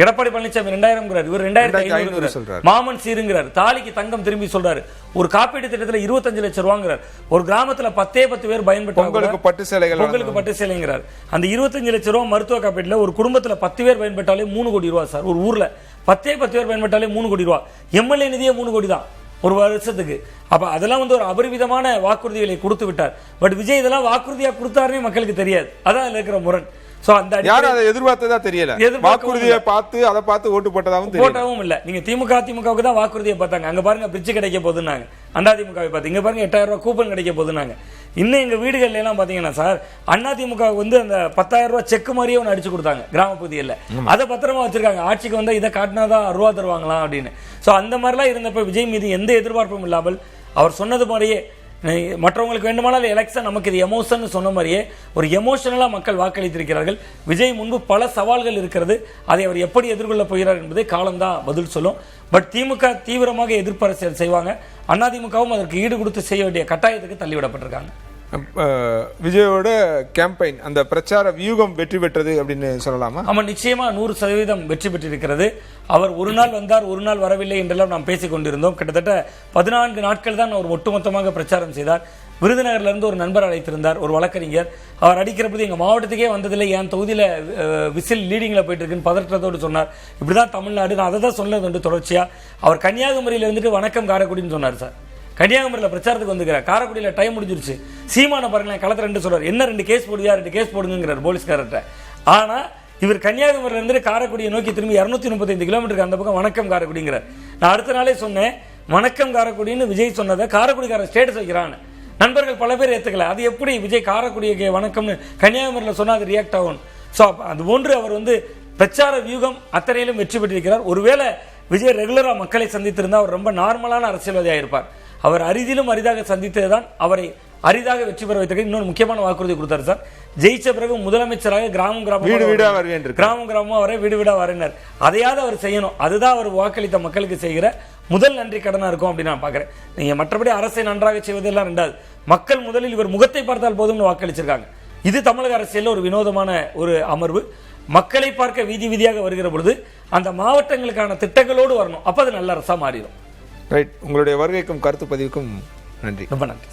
எடப்பாடி பழனிசாமி 2000 இவர் 2500 சொல்றாரு. மாமன் சீருங்கிறார். தாலிக்கு தங்கம் திரும்பி சொல்றாரு. ஒரு காப்பீடு திட்டத்தில் 25 லட்சம் ரூபாங்கிறார். ஒரு கிராமத்துல 10 பேர் பயன்பெற்றாங்க. உங்களுக்கு பட்டு சேலைங்கிறார். அந்த 25 லட்சம் ரூபாய் மருத்துவ காப்பீட்டுல ஒரு குடும்பத்துல 10 பேர் பயன்பெற்றாலே 3 கோடி ரூபாய் சார். ஒரு ஊர்ல 10 பேர் பயன்பெற்றாலே 3 கோடி ரூபாய். எம்எல்ஏ நிதியே 3 கோடி தான் ஒரு வருஷத்துக்கு. அப்ப அதெல்லாம் ஒரு அபரிவிதமான வாக்குறுதிகளை கொடுத்து விட்டார். பட் விஜய் இதெல்லாம் வாக்குறுதியா கொடுத்தாருன்னு மக்களுக்கு தெரியாது. அதான் இருக்கிற முரண். எதிர்பார்த்ததா தெரியல. வாக்குறுதியை பார்த்து அதை பார்த்து ஓட்டு போட்டதாவும் இல்ல. நீங்க திமுகவுக்கு தான் வாக்குறுதியை பார்த்தாங்க. அங்க பாருங்க பிரிட்ஜ் கிடைக்க போதுன்னாங்க. அதிமுகவை பார்த்து இங்க பாருங்க 8000 ரூபாய் கூப்பன் கிடைக்க போதுன்னாங்க. இன்னும் எங்க வீடுகள்ல எல்லாம் பாத்தீங்கன்னா சார் அதிமுக அந்த 10,000 ரூபாய் செக் மாதிரியே ஒன்று அடிச்சு கொடுத்தாங்க கிராம பகுதியில். அதை பத்திரமா வச்சிருக்காங்க. ஆட்சிக்கு வந்தா இதை காட்டினாதான் ரூபா தருவாங்களாம் அப்படின்னு. சோ அந்த மாதிரிலாம் இருந்தப்ப விஜய் மீது எந்த எதிர்பார்ப்பும் இல்லாமல் அவர் சொன்னது மாதிரியே மற்றவங்களுக்கு வேண்டுமானால் எலெக்ஷன் நமக்கு இது எமோஷன் சொன்ன மாதிரியே ஒரு எமோஷனலா மக்கள் வாக்களித்திருக்கிறார்கள். விஜய் முன்பு பல சவால்கள் இருக்கிறது. அதை அவர் எப்படி எதிர்கொள்ள போகிறார் என்பதை காலம்தான் பதில் சொல்லும். பட் திமுக தீவிரமாக எதிர்ப்பு அரசியல் செய்வாங்க. அதிமுகவும் அதற்கு ஈடு கொடுத்து செய்ய வேண்டிய கட்டாயத்துக்கு தள்ளிவிடப்பட்டிருக்காங்க. விஜயோட கேம்பெயின் அந்த பிரச்சார வியூகம் வெற்றி பெற்றது அப்படின்னு சொல்லலாமா? ஆமா, நிச்சயமா 100% வெற்றி பெற்றிருக்கிறது. அவர் ஒரு நாள் வந்தார், ஒரு நாள் வரவில்லை என்றெல்லாம் நாம் பேசிக் கொண்டிருந்தோம். கிட்டத்தட்ட 14 நாட்கள் தான் அவர் ஒட்டுமொத்தமாக பிரச்சாரம் செய்தார். விருதுநகர்ல இருந்து ஒரு நண்பர் அழைத்திருந்தார், ஒரு வழக்கறிஞர். அவர் அடிக்கிறபோது எங்க மாவட்டத்துக்கே வந்ததில்லை, என் தொகுதியில விசில் லீடிங்ல போயிட்டு இருக்குன்னு பதற்றத்தோடு சொன்னார். இப்படிதான் தமிழ்நாடு. நான் அதை தான் சொன்னது உண்டு தொடர்ச்சியா. அவர் கன்னியாகுமரியில இருந்துட்டு வணக்கம் காரைக்குடின்னு சொன்னார் சார். கன்னியாகுமரியில் பிரச்சாரத்துக்கு வந்துக்கிறார். காரைக்குடியில் டைம் முடிஞ்சிருச்சு. சீமான பாருங்களேன் களத்தில் 2 சொல்றாரு. என்ன 2 கேஸ் போடுவியா, 2 கேஸ் போடுங்கிறார் போலீஸ்காரர்கிட்ட. ஆனா இவர் கன்னியாகுமரியில இருந்து காரைக்குடியை நோக்கி திரும்பி 235 கிலோமீட்டருக்கு அந்த பக்கம் வணக்கம் காரைக்குடிங்கிறார். நான் அடுத்த நாளே சொன்னேன் வணக்கம் காரைக்குடின்னு விஜய் சொன்னதை காரைக்குடிக்காரர் ஸ்டேட்டஸ் வைக்கிறான்னு. நண்பர்கள் பல பேர் ஏத்துக்கல. அது எப்படி விஜய் காரைக்குடியை வணக்கம்னு கன்னியாகுமரியில் சொன்னா அது ரியாக்ட் ஆகும். ஸோ அது போன்று அவர் பிரச்சார வியூகம் அத்தனையிலும் வெற்றி பெற்றிருக்கிறார். ஒருவேளை விஜய் ரெகுலரா மக்களை சந்தித்திருந்தா அவர் ரொம்ப நார்மலான அரசியல்வாதியாக இருப்பார். அவர் அரிதிலும் அரிதாக சந்தித்ததுதான் அவரை அரிதாக வெற்றி பெற வைத்திருக்க. இன்னொரு முக்கியமான வாக்குறுதி கொடுத்தாரு சார். ஜெயிச்ச பிறகு முதலமைச்சராக கிராமமா வர வீடு வீடா வரேன். அதையாவது அவர் செய்யணும். அதுதான் அவர் வாக்களித்த மக்களுக்கு செய்கிற முதல் நன்றி கடனா இருக்கும் அப்படின்னு நான் பாக்குறேன். நீங்க மற்றபடி அரசை நன்றாக செய்வதெல்லாம் ரெண்டாவது. மக்கள் முதலில் இவர் முகத்தை பார்த்தால் போதும்னு வாக்களிச்சிருக்காங்க. இது தமிழக அரசியல் ஒரு வினோதமான ஒரு அமர்வு. மக்களை பார்க்க வீதி வீதியாக வருகிற பொழுது அந்த மாவட்டங்களுக்கான திட்டங்களோடு வரணும். அப்ப அது நல்ல அரசா மாறிடும். ரைட். உங்களுடைய வருகைக்கும் கருத்து பதிவுக்கும் நன்றி. ரொம்ப நன்றி.